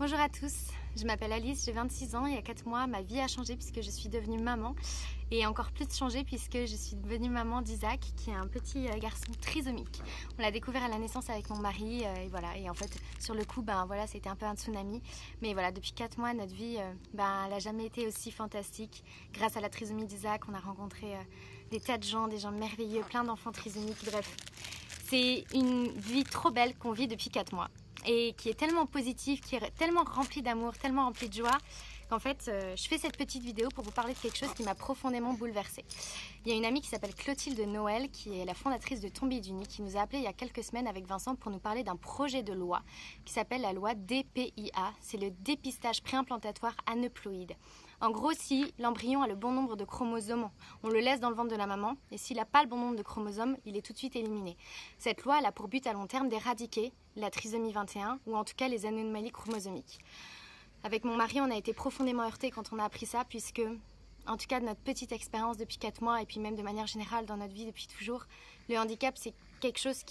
Bonjour à tous, je m'appelle Alice, j'ai 26 ans et il y a 4 mois ma vie a changé puisque je suis devenue maman et encore plus changé puisque je suis devenue maman d'Isaac qui est un petit garçon trisomique. On l'a découvert à la naissance avec mon mari et voilà, et en fait sur le coup voilà, c'était un peu un tsunami, mais voilà, depuis 4 mois notre vie elle n'a jamais été aussi fantastique. Grâce à la trisomie d'Isaac on a rencontré des tas de gens, des gens merveilleux, plein d'enfants trisomiques, bref. C'est une vie trop belle qu'on vit depuis 4 mois et qui est tellement positive, qui est tellement remplie d'amour, tellement remplie de joie qu'en fait je fais cette petite vidéo pour vous parler de quelque chose qui m'a profondément bouleversée. Il y a une amie qui s'appelle Clotilde Noël qui est la fondatrice de Tombi d'Uni qui nous a appelé il y a quelques semaines avec Vincent pour nous parler d'un projet de loi qui s'appelle la loi DPIA, c'est le dépistage préimplantatoire aneuploïde. En gros, si l'embryon a le bon nombre de chromosomes, on le laisse dans le ventre de la maman, et s'il n'a pas le bon nombre de chromosomes, il est tout de suite éliminé. Cette loi elle a pour but à long terme d'éradiquer la trisomie 21, ou en tout cas les anomalies chromosomiques. Avec mon mari, on a été profondément heurtés quand on a appris ça, puisque, en tout cas de notre petite expérience depuis 4 mois, et puis même de manière générale dans notre vie depuis toujours, le handicap c'est quelque chose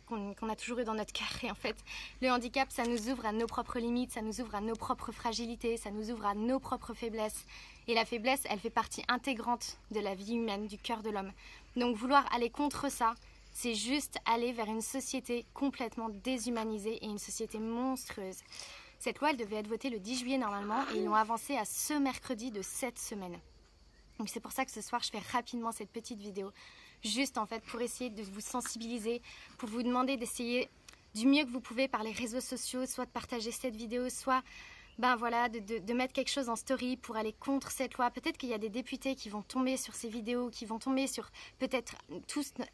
qu'on a toujours eu dans notre cœur. Et en fait, le handicap, ça nous ouvre à nos propres limites, ça nous ouvre à nos propres fragilités, ça nous ouvre à nos propres faiblesses. Et la faiblesse, elle fait partie intégrante de la vie humaine, du cœur de l'homme. Donc vouloir aller contre ça, c'est juste aller vers une société complètement déshumanisée et une société monstrueuse. Cette loi, elle devait être votée le 10 juillet normalement et ils l'ont avancée à ce mercredi de cette semaine. Donc c'est pour ça que ce soir, je fais rapidement cette petite vidéo. Juste en fait pour essayer de vous sensibiliser, pour vous demander d'essayer du mieux que vous pouvez par les réseaux sociaux, soit de partager cette vidéo, soit voilà, de mettre quelque chose en story pour aller contre cette loi. Peut-être qu'il y a des députés qui vont tomber sur ces vidéos, qui vont tomber sur peut-être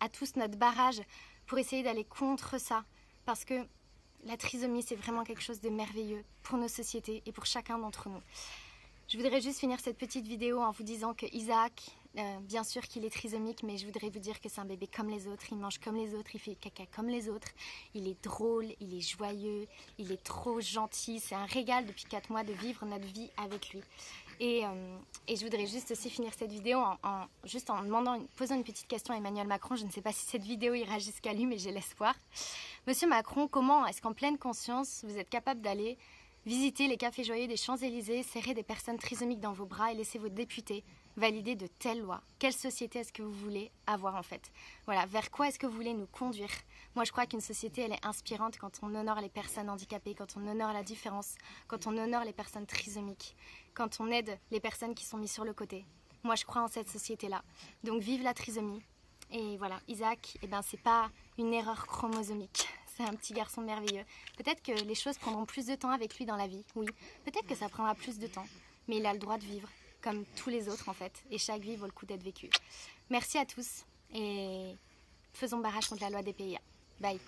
à tous notre barrage pour essayer d'aller contre ça. Parce que la trisomie, c'est vraiment quelque chose de merveilleux pour nos sociétés et pour chacun d'entre nous. Je voudrais juste finir cette petite vidéo en vous disant que Isaac, bien sûr qu'il est trisomique, mais je voudrais vous dire que c'est un bébé comme les autres, il mange comme les autres, il fait caca comme les autres, il est drôle, il est joyeux, il est trop gentil, c'est un régal depuis 4 mois de vivre notre vie avec lui. Et je voudrais juste aussi finir cette vidéo en posant une petite question à Emmanuel Macron. Je ne sais pas si cette vidéo ira jusqu'à lui, mais j'ai l'espoir. Monsieur Macron, comment est-ce qu'en pleine conscience, vous êtes capable d'aller visiter les cafés joyeux des Champs-Élysées, serrer des personnes trisomiques dans vos bras et laisser vos députés valider de telles lois? Quelle société est-ce que vous voulez avoir en fait? Voilà, vers quoi est-ce que vous voulez nous conduire? Moi je crois qu'une société elle est inspirante quand on honore les personnes handicapées, quand on honore la différence, quand on honore les personnes trisomiques, quand on aide les personnes qui sont mises sur le côté. Moi je crois en cette société-là. Donc vive la trisomie. Et voilà, Isaac, c'est pas une erreur chromosomique. C'est un petit garçon merveilleux. Peut-être que les choses prendront plus de temps avec lui dans la vie, oui. Peut-être que ça prendra plus de temps. Mais il a le droit de vivre, comme tous les autres en fait. Et chaque vie vaut le coup d'être vécue. Merci à tous et faisons barrage contre la loi DPIA. Bye.